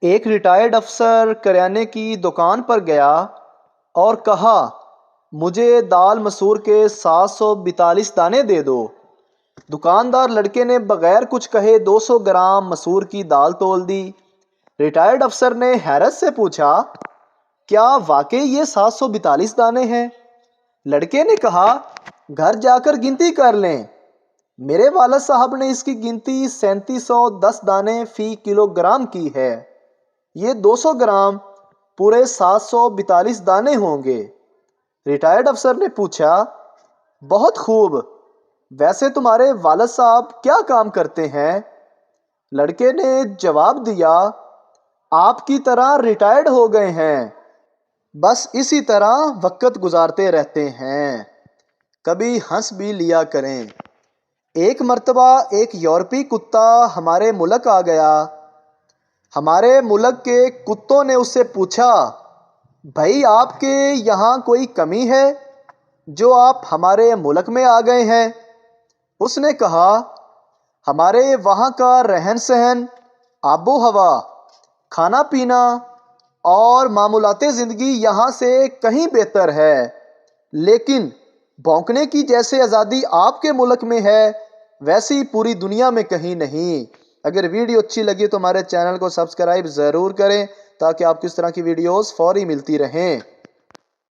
ایک ریٹائرڈ افسر کریانے کی دکان پر گیا اور کہا مجھے دال مسور کے 742 دانے دے دو۔ دکاندار لڑکے نے بغیر کچھ کہے 200 گرام مسور کی دال تول دی۔ ریٹائرڈ افسر نے حیرت سے پوچھا کیا واقعی یہ 742 دانے ہیں؟ لڑکے نے کہا گھر جا کر گنتی کر لیں، میرے والد صاحب نے اس کی گنتی 3710 دانے فی کلو گرام کی ہے، یہ 200 گرام پورے 742 دانے ہوں گے۔ ریٹائرڈ افسر نے پوچھا بہت خوب، ویسے تمہارے والد صاحب کیا کام کرتے ہیں؟ لڑکے نے جواب دیا آپ کی طرح ریٹائرڈ ہو گئے ہیں، بس اسی طرح وقت گزارتے رہتے ہیں، کبھی ہنس بھی لیا کریں۔ ایک مرتبہ ایک یورپی کتا ہمارے ملک آ گیا۔ ہمارے ملک کے کتوں نے اس سے پوچھا بھائی آپ کے یہاں کوئی کمی ہے جو آپ ہمارے ملک میں آ گئے ہیں؟ اس نے کہا ہمارے وہاں کا رہن سہن، آب و ہوا، کھانا پینا اور معمولات زندگی یہاں سے کہیں بہتر ہے، لیکن بھونکنے کی جیسے آزادی آپ کے ملک میں ہے ویسی پوری دنیا میں کہیں نہیں۔ اگر ویڈیو اچھی لگی تو ہمارے چینل کو سبسکرائب ضرور کریں تاکہ آپ کو اس طرح کی ویڈیوز فوری ملتی رہیں۔